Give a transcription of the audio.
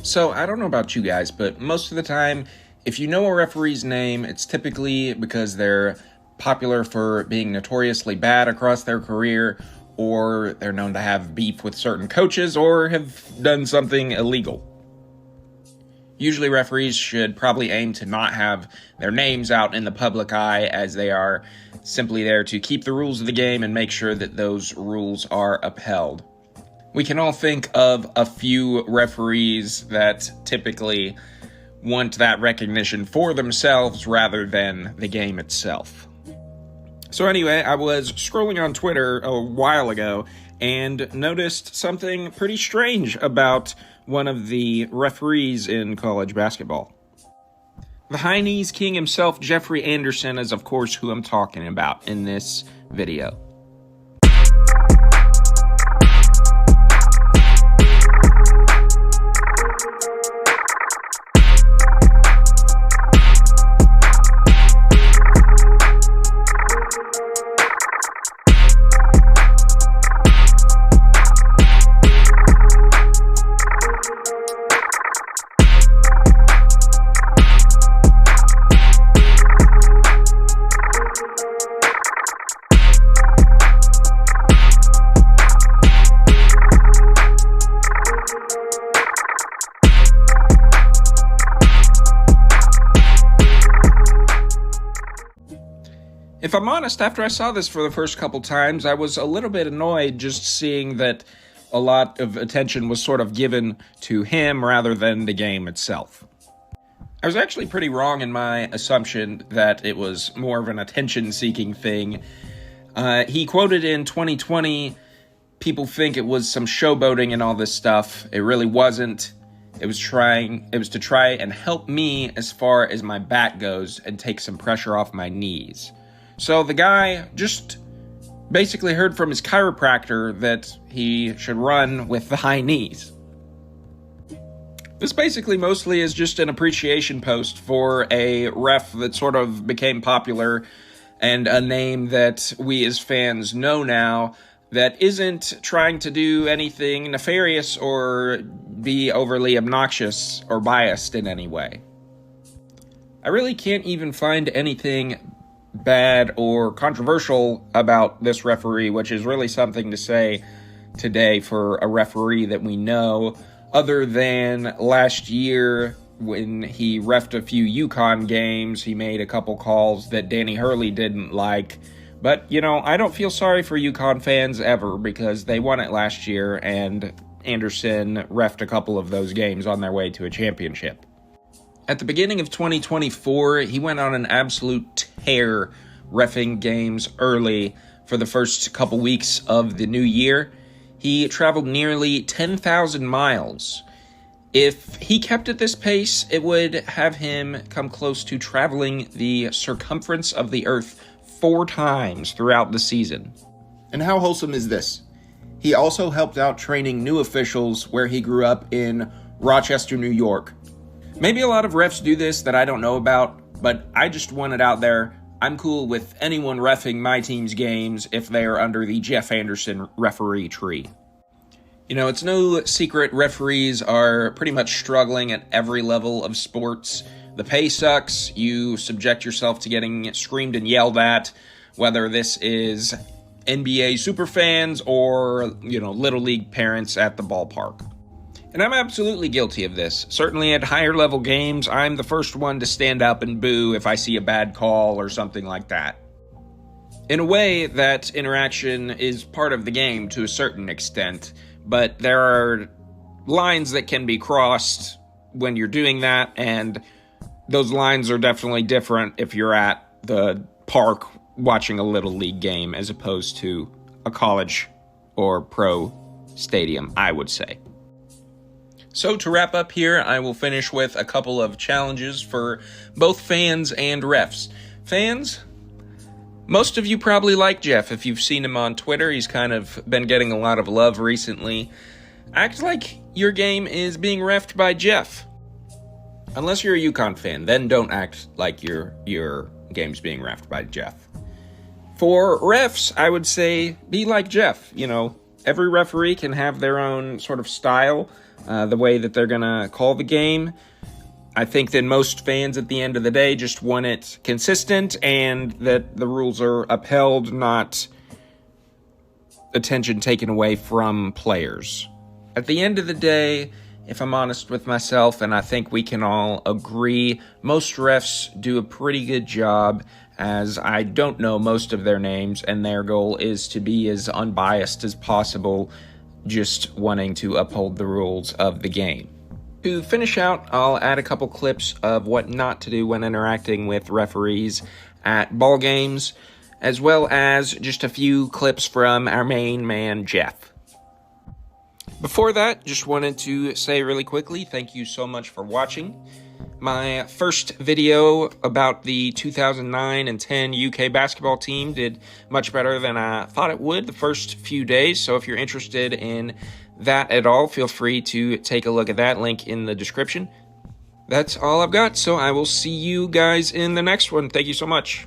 So, I don't know about you guys, but most of the time, if you know a referee's name, it's typically because they're popular for being notoriously bad across their career, or they're known to have beef with certain coaches, or have done something illegal. Usually referees should probably aim to not have their names out in the public eye, as they are simply there to keep the rules of the game and make sure that those rules are upheld. We can all think of a few referees that typically want that recognition for themselves rather than the game itself. So anyway, I was scrolling on Twitter a while ago and noticed something pretty strange about one of the referees in college basketball. The high knees king himself, Jeffrey Anderson, is of course who I'm talking about in this video. If I'm honest, after I saw this for the first couple times, I was a little bit annoyed just seeing that a lot of attention was sort of given to him rather than the game itself. I was actually pretty wrong in my assumption that it was more of an attention-seeking thing. He quoted in 2020, people think it was some showboating and all this stuff. It really wasn't. It was to try and help me as far as my back goes and take some pressure off my knees. So the guy just basically heard from his chiropractor that he should run with the high knees. This basically mostly is just an appreciation post for a ref that sort of became popular and a name that we as fans know now that isn't trying to do anything nefarious or be overly obnoxious or biased in any way. I really can't even find anything bad or controversial about this referee, which is really something to say today for a referee that we know, other than last year when he reffed a few UConn games. He made a couple calls that Danny Hurley didn't like. But, I don't feel sorry for UConn fans ever, because they won it last year and Anderson reffed a couple of those games on their way to a championship. At the beginning of 2024, he went on an absolute tear reffing games early for the first couple weeks of the new year. He traveled nearly 10,000 miles. If he kept at this pace, it would have him come close to traveling the circumference of the earth 4 times throughout the season. And how wholesome is this? He also helped out training new officials where he grew up in Rochester, New York. Maybe a lot of refs do this that I don't know about, but I just want it out there. I'm cool with anyone reffing my team's games if they are under the Jeff Anderson referee tree. It's no secret referees are pretty much struggling at every level of sports. The pay sucks. You subject yourself to getting screamed and yelled at, whether this is NBA superfans or, Little League parents at the ballpark. And I'm absolutely guilty of this. Certainly at higher level games, I'm the first one to stand up and boo if I see a bad call or something like that. In a way, that interaction is part of the game to a certain extent, but there are lines that can be crossed when you're doing that, and those lines are definitely different if you're at the park watching a Little League game as opposed to a college or pro stadium, I would say. So to wrap up here, I will finish with a couple of challenges for both fans and refs. Fans, most of you probably like Jeff. If you've seen him on Twitter, he's kind of been getting a lot of love recently. Act like your game is being reffed by Jeff. Unless you're a UConn fan, then don't act like your game's being reffed by Jeff. For refs, I would say be like Jeff. Every referee can have their own sort of style, the way that they're going to call the game. I think that most fans at the end of the day just want it consistent and that the rules are upheld, not attention taken away from players. At the end of the day, if I'm honest with myself, and I think we can all agree, most refs do a pretty good job, as I don't know most of their names, and their goal is to be as unbiased as possible, just wanting to uphold the rules of the game. To finish out, I'll add a couple clips of what not to do when interacting with referees at ball games, as well as just a few clips from our main man, Jeff. Before that, just wanted to say really quickly, thank you so much for watching. My first video about the 2009 and 10 UK basketball team did much better than I thought it would the first few days, so if you're interested in that at all, feel free to take a look at that link in the description. That's all I've got, so I will see you guys in the next one. Thank you so much.